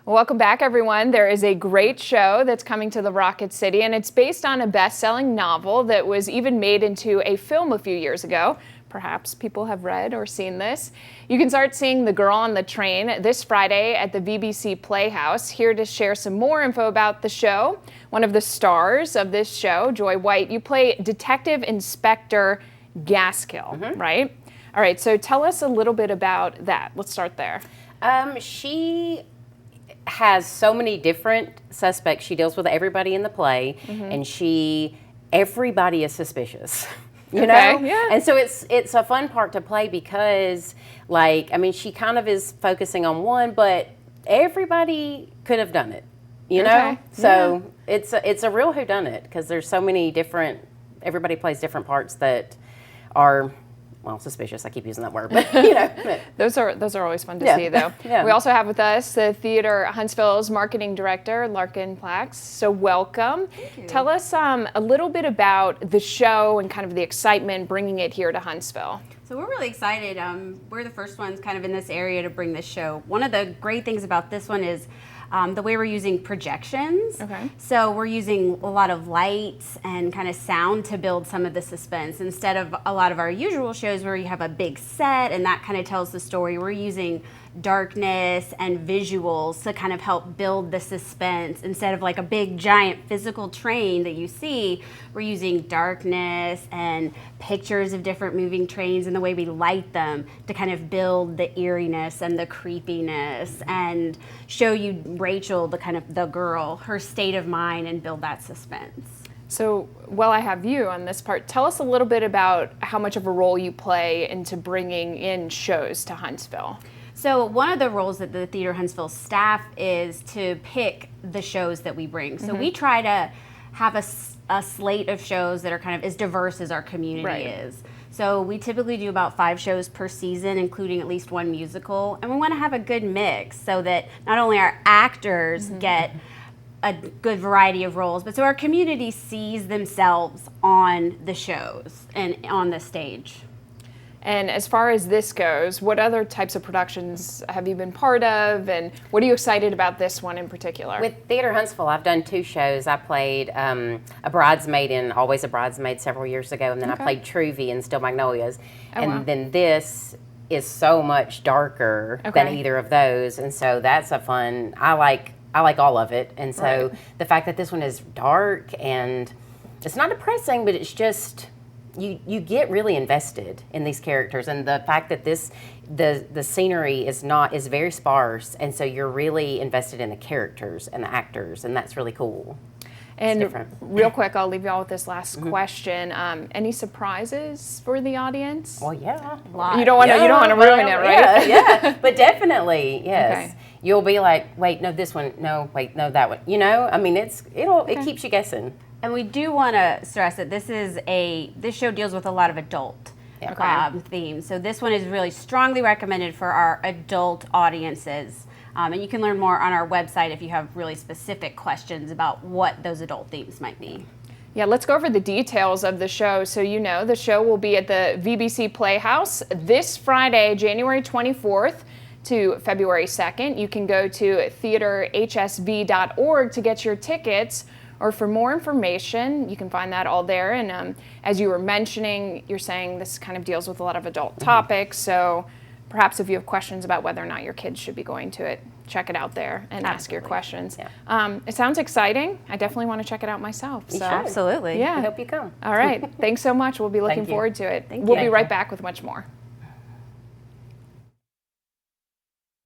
Welcome back, everyone. There is a great show that's coming to the Rocket City, and it's based on a best-selling novel that was even made into a film a few years ago. Perhaps people have read or seen this. You can start seeing The Girl on the Train this Friday at the VBC Playhouse. Here to share some more info about the show, one of the stars of this show, Joy White. You play Detective Inspector Gaskill, right? All right, so tell us a little bit about that. Let's start there. She has so many different suspects. She deals with everybody in the play, and everybody is suspicious. You know? Yeah. And so it's a fun part to play because, like, I mean, she kind of is focusing on one, but everybody could have done it, you know? So it's a real whodunit because there's so many different, everybody plays different parts that are, well, suspicious. I keep using that word, but you know. Those are always fun to see, though. We also have with us the Theater Huntsville's marketing director, Larkin Plax. So welcome. Thank you. Tell us a little bit about the show and kind of the excitement bringing it here to Huntsville. So we're really excited. We're the first ones kind of in this area to bring this show. One of the great things about this one is the way we're using projections. So we're using a lot of lights and kind of sound to build some of the suspense. Instead of a lot of our usual shows where you have a big set and that kind of tells the story, we're using darkness and visuals to kind of help build the suspense. Instead of like a big giant physical train that you see, we're using darkness and pictures of different moving trains and the way we light them to kind of build the eeriness and the creepiness and show you Rachel, the girl, her state of mind, and build that suspense. So while I have you on this part, tell us a little bit about how much of a role you play into bringing in shows to Huntsville. So one of the roles that the Theater Huntsville staff is to pick the shows that we bring. So we try to have a slate of shows that are kind of as diverse as our community is. So we typically do about 5 shows per season, including at least 1 musical. And we want to have a good mix so that not only our actors get a good variety of roles, but so our community sees themselves on the shows and on the stage. And as far as this goes, what other types of productions have you been part of, and what are you excited about this one in particular? With Theater Huntsville, I've done 2 shows. I played a bridesmaid in Always a Bridesmaid several years ago, and then I played Truvy in Still Magnolias. Then this is so much darker than either of those, and so that's a fun, I like all of it. And so the fact that this one is dark and it's not depressing, but it's just, you get really invested in these characters, and the fact that the scenery is very sparse, and so you're really invested in the characters and the actors, and that's really cool. And real quick, I'll leave y'all with this last question. Any surprises for the audience? Well, yeah. You don't want to ruin it, right? Yeah, but definitely, yes. You'll be like, wait, no, this one, no, wait, no, that one. You know, I mean, it keeps you guessing. And we do want to stress that this show deals with a lot of adult themes. So this one is really strongly recommended for our adult audiences. And you can learn more on our website if you have really specific questions about what those adult themes might be. Yeah, let's go over the details of the show. So you know, the show will be at the VBC Playhouse this Friday, January 24th to February 2nd. You can go to theaterhsv.org to get your tickets, or for more information, you can find that all there. And as you were mentioning, you're saying this kind of deals with a lot of adult topics, so perhaps if you have questions about whether or not your kids should be going to it, check it out there and ask your questions. It sounds exciting. I definitely want to check it out myself. So. Absolutely. Yeah. I hope you come. All right. Thanks so much. We'll be looking forward to it. Thank we'll you. be right back with much more.